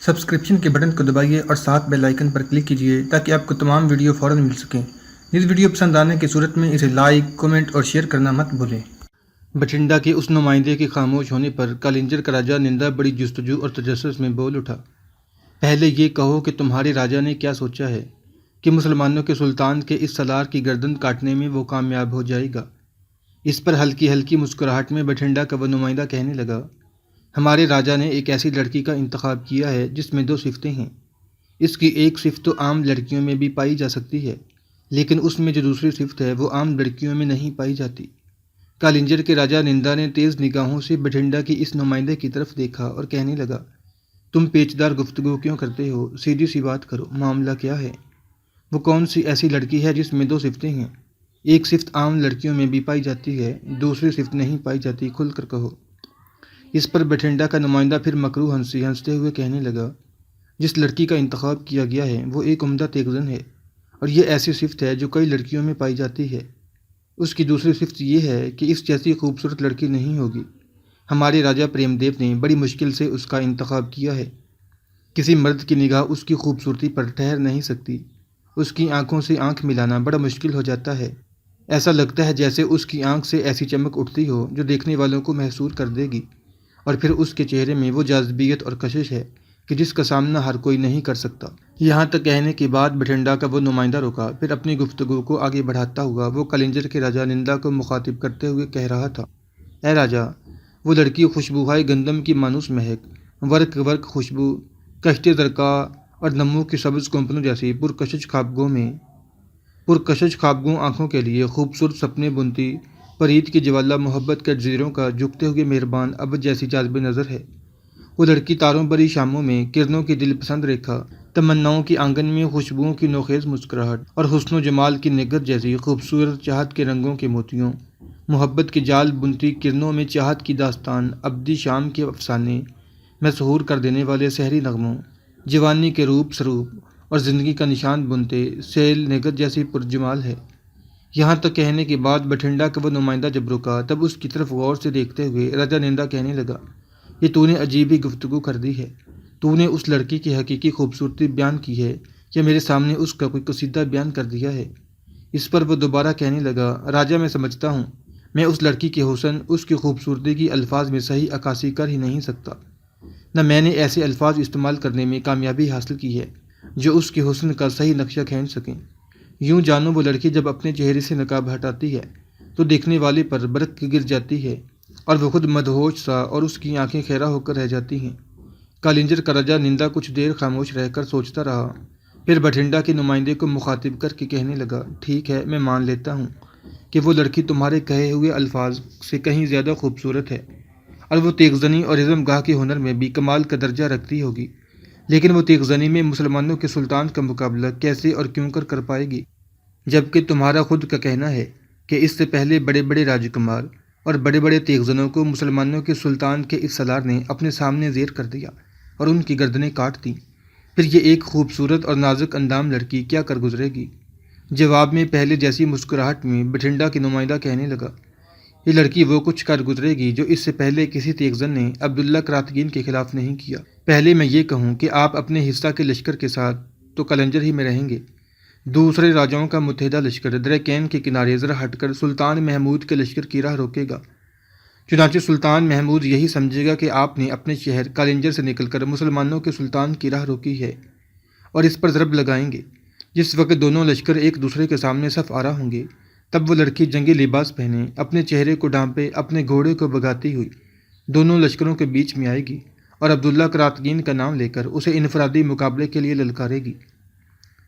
Subscription کے button کو دبائیے اور ساتھ بیل آئیکن پر کلک کیجیے تاکہ آپ کو تمام ویڈیو فوراً مل سکیں۔ اس ویڈیو پسند آنے کی صورت میں اسے لائک، کمنٹ اور شیئر کرنا مت بھولیں۔ بٹھنڈا کے اس نمائندے کے خاموش ہونے پر کالنجر کا راجہ نندا بڑی جستجو اور تجسس میں بول اٹھا۔ پہلے یہ کہو کہ تمہارے راجہ نے کیا سوچا ہے کہ مسلمانوں کے سلطان کے اس سالار کی گردن کاٹنے میں وہ کامیاب ہو جائے گا؟ اس پر ہلکی ہلکی مسکراہٹ میں بٹھنڈا کا وہ نمائندہ کہنے لگا، ہمارے راجہ نے ایک ایسی لڑکی کا انتخاب کیا ہے جس میں 2 صفتیں ہیں۔ اس کی ایک صفت تو عام لڑکیوں میں بھی پائی جا سکتی ہے، لیکن اس میں جو دوسری صفت ہے وہ عام لڑکیوں میں نہیں پائی جاتی۔ کالنجر کے راجہ نندا نے تیز نگاہوں سے بٹھنڈا کی اس نمائندے کی طرف دیکھا اور کہنے لگا، تم پیچیدہ گفتگو کیوں کرتے ہو؟ سیدھی سی بات کرو، معاملہ کیا ہے؟ وہ کون سی ایسی لڑکی ہے جس میں 2 صفتیں ہیں؟ ایک صفت عام لڑکیوں میں بھی پائی جاتی ہے، دوسری صفت نہیں پائی جاتی، کھل کر کہو۔ اس پر بٹھنڈا کا نمائندہ پھر مکروہ ہنستے ہوئے کہنے لگا، جس لڑکی کا انتخاب کیا گیا ہے وہ ایک عمدہ تیغزن ہے، اور یہ ایسی صفت ہے جو کئی لڑکیوں میں پائی جاتی ہے۔ اس کی دوسری صفت یہ ہے کہ اس جیسی خوبصورت لڑکی نہیں ہوگی۔ ہمارے راجہ پریم دیو نے بڑی مشکل سے اس کا انتخاب کیا ہے۔ کسی مرد کی نگاہ اس کی خوبصورتی پر ٹھہر نہیں سکتی۔ اس کی آنکھوں سے آنکھ ملانا بڑا مشکل ہو جاتا ہے۔ ایسا لگتا ہے جیسے اس کی آنکھ سے ایسی چمک اٹھتی ہو جو دیکھنے والوں کو محصور کر دے گی، اور پھر اس کے چہرے میں وہ جاذبیت اور کشش ہے کہ جس کا سامنا ہر کوئی نہیں کر سکتا۔ یہاں تک کہنے کے بعد بٹھنڈا کا وہ نمائندہ رکا، پھر اپنی گفتگو کو آگے بڑھاتا ہوا وہ کالنجر کے راجہ نندا کو مخاطب کرتے ہوئے کہہ رہا تھا، اے راجہ، وہ لڑکی خوشبوہائے گندم کی مانوس مہک، ورق خوشبو، کشت زرقا اور نمو کی سبز کمپنوں جیسی پرکشش خوابگوں آنکھوں کے لیے خوبصورت سپنے بنتی، پرید کی جوالا محبت کے جزیروں کا جھکتے ہوئے مہربان ابد جیسی جاذب نظر ہے۔ وہ لڑکی تاروں بری شاموں میں کرنوں کی دل پسند ریکھا، تمناؤں کی آنگن میں خوشبوؤں کی نوخیز مسکراہٹ اور حسن و جمال کی نگہت جیسی خوبصورت چاہت کے رنگوں کے موتیوں، محبت کی جال بنتی کرنوں میں چاہت کی داستان، ابدی شام کے افسانے، مسحور کر دینے والے سحری نغموں، جوانی کے روپ سروپ اور زندگی کا نشان بنتے سیل نگہت جیسی پرجمال ہے۔ یہاں تک کہنے کے بعد بٹھنڈا کا وہ نمائندہ جب رکا تب اس کی طرف غور سے دیکھتے ہوئے راجہ نندا کہنے لگا، یہ تو نے عجیب ہی گفتگو کر دی ہے۔ تو نے اس لڑکی کی حقیقی خوبصورتی بیان کی ہے یا میرے سامنے اس کا کوئی قصیدہ بیان کر دیا ہے؟ اس پر وہ دوبارہ کہنے لگا، راجہ، میں سمجھتا ہوں میں اس لڑکی کے حسن، اس کی خوبصورتی کی الفاظ میں صحیح عکاسی کر ہی نہیں سکتا، نہ میں نے ایسے الفاظ استعمال کرنے میں کامیابی حاصل کی ہے جو اس کے حسن کا صحیح نقشہ کھینچ سکیں۔ یوں جانو، وہ لڑکی جب اپنے چہرے سے نقاب ہٹاتی ہے تو دیکھنے والے پر برق گر جاتی ہے اور وہ خود مدہوش سا اور اس کی آنکھیں خیرہ ہو کر رہ جاتی ہیں۔ کالنجر کا راجہ نندا کچھ دیر خاموش رہ کر سوچتا رہا، پھر بٹھنڈا کے نمائندے کو مخاطب کر کے کہنے لگا، ٹھیک ہے، میں مان لیتا ہوں کہ وہ لڑکی تمہارے کہے ہوئے الفاظ سے کہیں زیادہ خوبصورت ہے، اور وہ تیغزنی اور عزم گاہ کے ہنر میں بھی کمال کا درجہ رکھتی ہوگی، لیکن وہ تیغزنی میں مسلمانوں کے سلطان کا مقابلہ کیسے اور کیوں کر پائے گی، جبکہ تمہارا خود کا کہنا ہے کہ اس سے پہلے بڑے بڑے راجکمار اور بڑے بڑے تیغزنوں کو مسلمانوں کے سلطان کے اس سالار نے اپنے سامنے زیر کر دیا اور ان کی گردنیں کاٹ دیں۔ پھر یہ ایک خوبصورت اور نازک اندام لڑکی کیا کر گزرے گی؟ جواب میں پہلے جیسی مسکراہٹ میں بٹھنڈا کے نمائندہ کہنے لگا، یہ لڑکی وہ کچھ کر گزرے گی جو اس سے پہلے کسی تیغزن نے عبداللہ کراتگین کے خلاف نہیں کیا۔ پہلے میں یہ کہوں کہ آپ اپنے حصہ کے لشکر کے ساتھ تو کالنجر ہی میں رہیں گے، دوسرے راجاؤں کا متحدہ لشکر دریا کین کے کنارے ذرا ہٹ کر سلطان محمود کے لشکر کی راہ روکے گا۔ چنانچہ سلطان محمود یہی سمجھے گا کہ آپ نے اپنے شہر کالنجر سے نکل کر مسلمانوں کے سلطان کی راہ روکی ہے، اور اس پر ضرب لگائیں گے۔ جس وقت دونوں لشکر ایک دوسرے کے سامنے صف آرا ہوں گے، تب وہ لڑکی جنگی لباس پہنے، اپنے چہرے کو ڈھانپے، اپنے گھوڑے کو بگاتی ہوئی دونوں لشکروں کے بیچ میں آئے گی اور عبداللہ کراتگین کا نام لے کر اسے انفرادی مقابلے کے لیے للکارے گی۔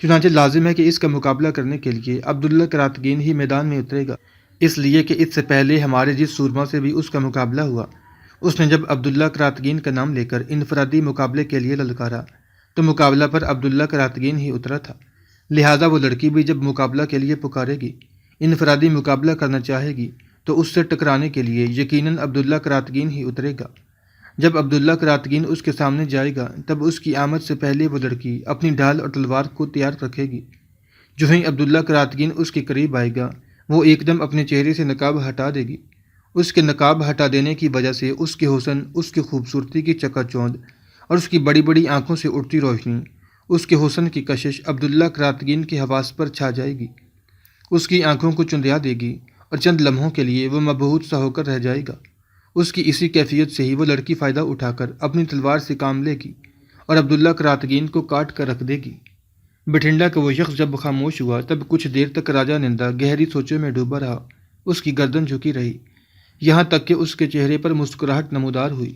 چنانچہ لازم ہے کہ اس کا مقابلہ کرنے کے لیے عبداللہ کراتگین ہی میدان میں اترے گا، اس لیے کہ اس سے پہلے ہمارے جس سورما سے بھی اس کا مقابلہ ہوا، اس نے جب عبداللہ کراتگین کا نام لے کر انفرادی مقابلے کے لیے للکارا تو مقابلہ پر عبداللہ کراتگین ہی اترا تھا، لہٰذا وہ لڑکی بھی جب مقابلہ کے لیے پکارے گی، انفرادی مقابلہ کرنا چاہے گی، تو اس سے ٹکرانے کے لیے یقیناً عبداللہ کراتگین ہی اترے گا۔ جب عبداللہ کراتگین اس کے سامنے جائے گا تب اس کی آمد سے پہلے وہ لڑکی اپنی ڈھال اور تلوار کو تیار رکھے گی۔ جو ہی عبداللہ کراتگین اس کے قریب آئے گا وہ ایک دم اپنے چہرے سے نقاب ہٹا دے گی۔ اس کے نقاب ہٹا دینے کی وجہ سے اس کے حسن، اس کی خوبصورتی کی چکا چوندھ اور اس کی بڑی بڑی آنکھوں سے اڑتی روشنی، اس کے حسن کی کشش عبداللہ کراتگین کے حواس پر چھا جائے گی، اس کی آنکھوں کو چندیا دے گی اور چند لمحوں کے لیے وہ مبہوت سا ہو کر رہ جائے گا۔ اس کی اسی کیفیت سے ہی وہ لڑکی فائدہ اٹھا کر اپنی تلوار سے کام لے گی اور عبداللہ کراتگین کو کاٹ کر رکھ دے گی۔ بٹھنڈا کا وہ شخص جب خاموش ہوا تب کچھ دیر تک راجہ نندا گہری سوچوں میں ڈوبا رہا۔ اس کی گردن جھکی رہی، یہاں تک کہ اس کے چہرے پر مسکراہٹ نمودار ہوئی۔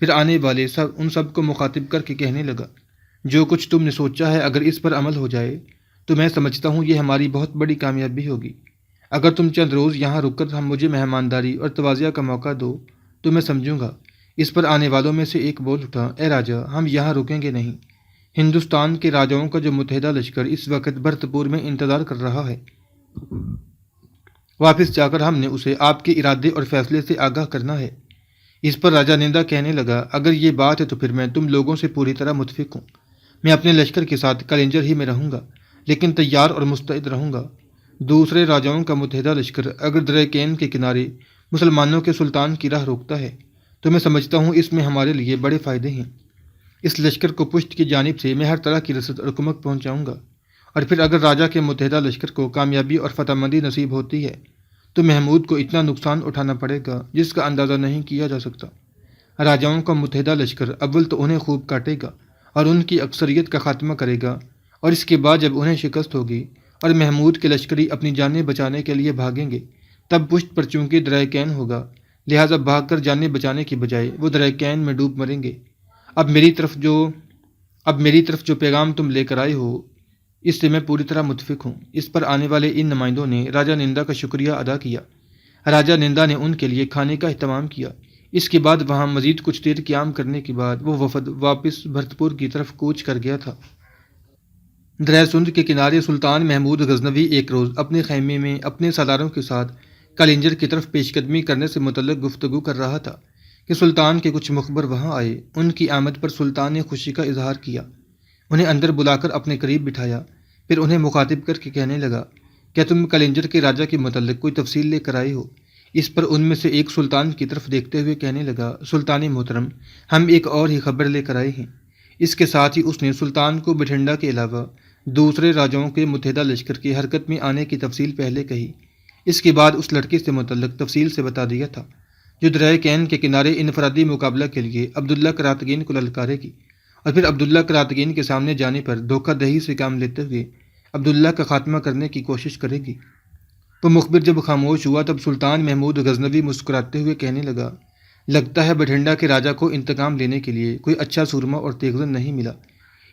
پھر آنے والے ان سب کو مخاطب کر کے کہنے لگا، جو کچھ تم نے سوچا ہے اگر اس پر عمل ہو جائے تو میں سمجھتا ہوں یہ ہماری بہت بڑی کامیابی ہوگی۔ اگر تم چند روز یہاں رک کر مجھے مہمانداری اور تواضع کا موقع دو تو میں سمجھوں گا۔ اس پر آنے والوں میں سے ایک بول اٹھا، اے راجہ، ہم یہاں رکیں گے نہیں۔ ہندوستان کے راجاؤں کا جو متحدہ لشکر اس وقت بھرتپور میں انتظار کر رہا ہے، واپس جا کر ہم نے اسے آپ کے ارادے اور فیصلے سے آگاہ کرنا ہے۔ اس پر راجہ نندا کہنے لگا، اگر یہ بات ہے تو پھر میں تم لوگوں سے پوری طرح متفق ہوں۔ میں اپنے لشکر کے ساتھ کلنجر ہی میں رہوں گا، لیکن تیار اور مستعد رہوں گا۔ دوسرے راجاؤں کا متحدہ لشکر اگر دریا کین کے کنارے مسلمانوں کے سلطان کی راہ روکتا ہے تو میں سمجھتا ہوں اس میں ہمارے لیے بڑے فائدے ہیں۔ اس لشکر کو پشت کی جانب سے میں ہر طرح کی رسد اور کمک پہنچاؤں گا، اور پھر اگر راجہ کے متحدہ لشکر کو کامیابی اور فتح مندی نصیب ہوتی ہے تو محمود کو اتنا نقصان اٹھانا پڑے گا جس کا اندازہ نہیں کیا جا سکتا۔ راجاؤں کا متحدہ لشکر اول تو انہیں خوب کاٹے گا اور ان کی اکثریت کا خاتمہ کرے گا، اور اس کے بعد جب انہیں شکست ہوگی اور محمود کے لشکری اپنی جانیں بچانے کے لیے بھاگیں گے تب پشت پر چونکہ دریا کین ہوگا، لہٰذا بھاگ کر جانیں بچانے کی بجائے وہ دریا کین میں ڈوب مریں گے۔ اب میری طرف جو پیغام تم لے کر آئے ہو اس سے میں پوری طرح متفق ہوں۔ اس پر آنے والے ان نمائندوں نے راجہ نندا کا شکریہ ادا کیا۔ راجہ نندا نے ان کے لیے کھانے کا اہتمام کیا۔ اس کے بعد وہاں مزید کچھ دیر قیام کرنے کے بعد وہ وفد واپس بھرتپور کی طرف کوچ کر گیا تھا۔ دریا سندھ کے کنارے سلطان محمود غزنوی ایک روز اپنے خیمے میں اپنے سالاروں کے ساتھ کلنجر کی طرف پیش قدمی کرنے سے متعلق گفتگو کر رہا تھا کہ سلطان کے کچھ مخبر وہاں آئے۔ ان کی آمد پر سلطان نے خوشی کا اظہار کیا، انہیں اندر بلا کر اپنے قریب بٹھایا، پھر انہیں مخاطب کر کے کہنے لگا، کیا تم کلنجر کے راجہ کے متعلق کوئی تفصیل لے کر آئے ہو؟ اس پر ان میں سے ایک سلطان کی طرف دیکھتے ہوئے کہنے لگا، سلطان محترم، ہم ایک اور ہی خبر لے کر آئے ہیں۔ اس کے ساتھ ہی اس نے سلطان کو بٹھنڈا کے علاوہ دوسرے راجاؤں کے متحدہ لشکر کی حرکت میں آنے کی تفصیل پہلے کہی۔ اس کے بعد اس لڑکے سے متعلق تفصیل سے بتا دیا تھا جو دریا کین کے کنارے انفرادی مقابلہ کے لیے عبداللہ کراتگین کو للکارے گی، اور پھر عبداللہ کراتگین کے سامنے جانے پر دھوکہ دہی سے کام لیتے ہوئے عبداللہ کا خاتمہ کرنے کی کوشش کرے گی۔ وہ مخبر جب خاموش ہوا تب سلطان محمود غزنوی مسکراتے ہوئے کہنے لگا، لگتا ہے بٹھنڈا کے راجہ کو انتقام لینے کے لیے کوئی اچھا سورما اور تیغزن نہیں ملا۔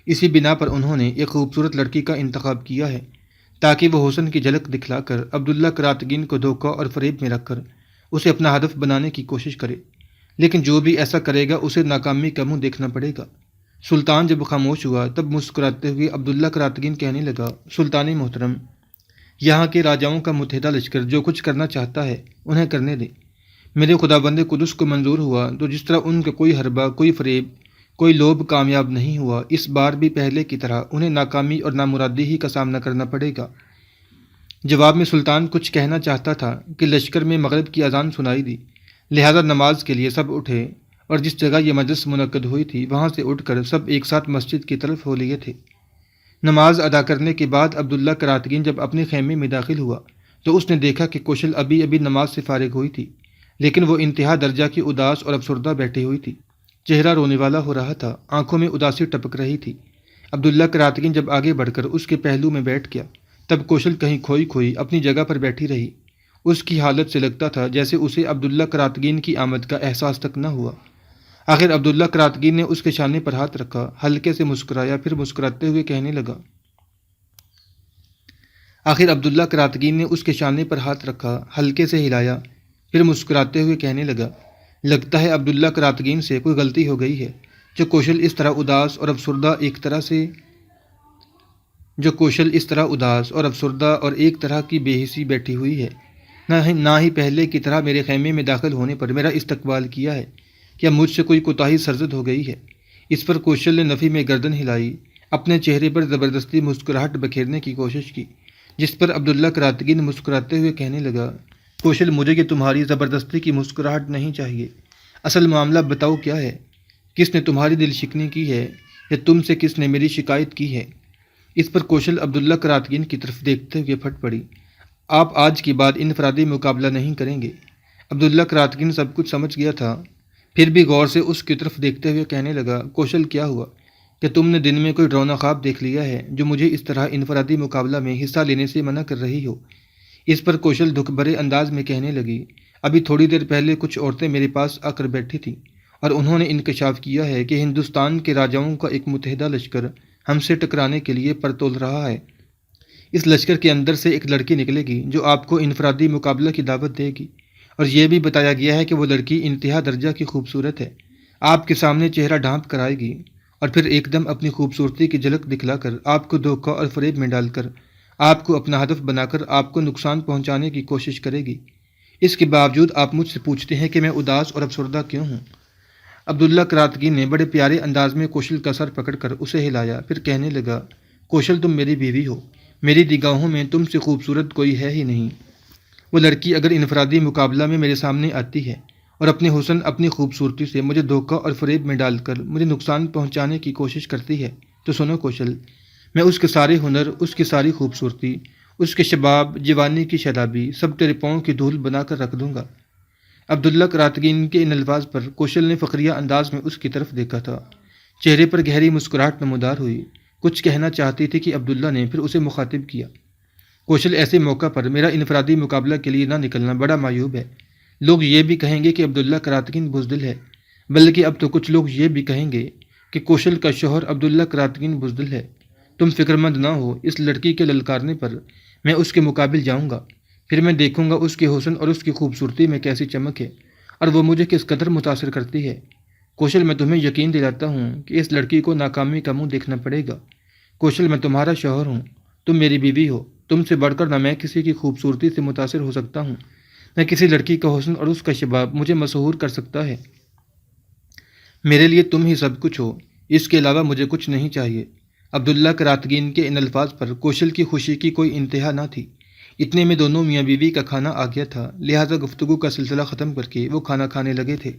اسی بنا پر انہوں نے ایک خوبصورت لڑکی کا انتخاب کیا ہے تاکہ وہ حسن کی جھلک دکھلا کر عبداللہ کراتگین کو دھوکہ اور فریب میں رکھ کر اسے اپنا ہدف بنانے کی کوشش کرے، لیکن جو بھی ایسا کرے گا اسے ناکامی کا منہ دیکھنا پڑے گا۔ سلطان جب خاموش ہوا تب مسکراتے ہوئے عبداللہ کراتگین کہنے لگا، سلطان محترم، یہاں کے راجاؤں کا متحدہ لشکر جو کچھ کرنا چاہتا ہے انہیں کرنے دے۔ میرے خداوند قدس کو منظور ہوا تو جس طرح ان کا کوئی حربہ، کوئی فریب، کوئی لوب کامیاب نہیں ہوا، اس بار بھی پہلے کی طرح انہیں ناکامی اور نامرادی ہی کا سامنا کرنا پڑے گا۔ جواب میں سلطان کچھ کہنا چاہتا تھا کہ لشکر میں مغرب کی اذان سنائی دی، لہذا نماز کے لیے سب اٹھے اور جس جگہ یہ مجلس منعقد ہوئی تھی وہاں سے اٹھ کر سب ایک ساتھ مسجد کی طرف ہو لیے تھے۔ نماز ادا کرنے کے بعد عبداللہ کراتگین جب اپنے خیمے میں داخل ہوا تو اس نے دیکھا کہ کوشل ابھی نماز سے فارغ ہوئی تھی، لیکن وہ انتہا درجہ کی اداس اور افسردہ بیٹھی ہوئی تھی، چہرہ رونے والا ہو رہا تھا، آنکھوں میں اداسی ٹپک رہی تھی۔ عبداللہ کراتگین جب آگے بڑھ کر اس کے پہلو میں بیٹھ گیا تب کوشل کہیں کھوئی اپنی جگہ پر بیٹھی رہی۔ اس کی حالت سے لگتا تھا جیسے اسے عبداللہ کراتگین کی آمد کا احساس تک نہ ہوا۔ آخر عبداللہ کراتگین نے اس کے شانے پر ہاتھ رکھا، ہلکے سے مسکرایا، پھر مسکراتے ہوئے کہنے لگا، ہلکے سے ہلایا، پھر مسکراتے ہوئے کہنے لگا، لگتا ہے عبداللہ کراتگین سے کوئی غلطی ہو گئی ہے جو کوشل اس طرح اداس اور افسردہ اور ایک طرح کی بے حسی بیٹھی ہوئی ہے۔ نہ ہی پہلے کی طرح میرے خیمے میں داخل ہونے پر میرا استقبال کیا ہے، کیا مجھ سے کوئی کوتاہی سرزد ہو گئی ہے؟ اس پر کوشل نے نفی میں گردن ہلائی، اپنے چہرے پر زبردستی مسکراہٹ بکھیرنے کی کوشش کی، جس پر عبداللہ کراتگین مسکراتے ہوئے کہنے لگا، کوشل، مجھے یہ تمہاری زبردستی کی مسکراہٹ نہیں چاہیے، اصل معاملہ بتاؤ کیا ہے؟ کس نے تمہاری دل شکنی کی ہے یا تم سے کس نے میری شکایت کی ہے؟ اس پر کوشل عبداللہ کراتگین کی طرف دیکھتے ہوئے پھٹ پڑی۔ آپ آج کے بعد انفرادی مقابلہ نہیں کریں گے۔ عبداللہ کراتگین سب کچھ سمجھ گیا تھا، پھر بھی غور سے اس کی طرف دیکھتے ہوئے کہنے لگا، کوشل کیا ہوا؟ کہ تم نے دن میں کوئی ڈراؤنا خواب دیکھ لیا ہے جو مجھے اس طرح انفرادی مقابلہ میں حصہ لینے سے منع کر رہی ہو؟ اس پر کوشل دکھ بھرے انداز میں کہنے لگی، ابھی تھوڑی دیر پہلے کچھ عورتیں میرے پاس آ کر بیٹھی تھیں اور انہوں نے انکشاف کیا ہے کہ ہندوستان کے راجاؤں کا ایک متحدہ لشکر ہم سے ٹکرانے کے لیے پر تول رہا ہے۔ اس لشکر کے اندر سے ایک لڑکی نکلے گی جو آپ کو انفرادی مقابلہ کی دعوت دے گی، اور یہ بھی بتایا گیا ہے کہ وہ لڑکی انتہا درجہ کی خوبصورت ہے۔ آپ کے سامنے چہرہ ڈھانپ کر آئے گی اور پھر ایک دم اپنی خوبصورتی کی جھلک دکھلا کر آپ کو دھوکہ اور فریب میں ڈال کر آپ کو اپنا ہدف بنا کر آپ کو نقصان پہنچانے کی کوشش کرے گی۔ اس کے باوجود آپ مجھ سے پوچھتے ہیں کہ میں اداس اور افسردہ کیوں ہوں؟ عبداللہ کراتگین نے بڑے پیارے انداز میں کوشل کا سر پکڑ کر اسے ہلایا، پھر کہنے لگا، کوشل تم میری بیوی ہو، میری نگاہوں میں تم سے خوبصورت کوئی ہے ہی نہیں۔ وہ لڑکی اگر انفرادی مقابلہ میں میرے سامنے آتی ہے اور اپنے حسن اپنی خوبصورتی سے مجھے دھوکہ اور فریب میں ڈال کر مجھے نقصان پہنچانے کی کوشش کرتی ہے تو سنو کوشل، میں اس کے سارے ہنر، اس کی ساری خوبصورتی، اس کے شباب، جوانی کی شادابی سب تیرے پاؤں کی دھول بنا کر رکھ دوں گا۔ عبداللہ کراتگین کے ان الفاظ پر کوشل نے فخریہ انداز میں اس کی طرف دیکھا تھا۔ چہرے پر گہری مسکراہٹ نمودار ہوئی، کچھ کہنا چاہتی تھی کہ عبداللہ نے پھر اسے مخاطب کیا، کوشل ایسے موقع پر میرا انفرادی مقابلہ کے لیے نہ نکلنا بڑا معیوب ہے۔ لوگ یہ بھی کہیں گے کہ عبداللہ کراتگین بزدل ہے، بلکہ اب تو کچھ لوگ یہ بھی کہیں گے کہ کوشل کا شوہر عبداللہ کراتگین بزدل ہے۔ تم فکر مند نہ ہو، اس لڑکی کے للکارنے پر میں اس کے مقابل جاؤں گا، پھر میں دیکھوں گا اس کے حسن اور اس کی خوبصورتی میں کیسی چمک ہے اور وہ مجھے کس قدر متاثر کرتی ہے۔ کوشل میں تمہیں یقین دلاتا ہوں کہ اس لڑکی کو ناکامی کا منہ دیکھنا پڑے گا۔ کوشل میں تمہارا شوہر ہوں، تم میری بیوی ہو، تم سے بڑھ کر نہ میں کسی کی خوبصورتی سے متاثر ہو سکتا ہوں، نہ کسی لڑکی کا حسن اور اس کا شباب مجھے مسحور کر سکتا ہے۔ میرے لیے تم ہی سب کچھ ہو، اس کے علاوہ مجھے کچھ نہیں چاہیے۔ عبداللہ کراتگین کے ان الفاظ پر کوشل کی خوشی کی کوئی انتہا نہ تھی۔ اتنے میں دونوں میاں بیوی کا کھانا آ گیا تھا، لہٰذا گفتگو کا سلسلہ ختم کر کے وہ کھانا کھانے لگے تھے۔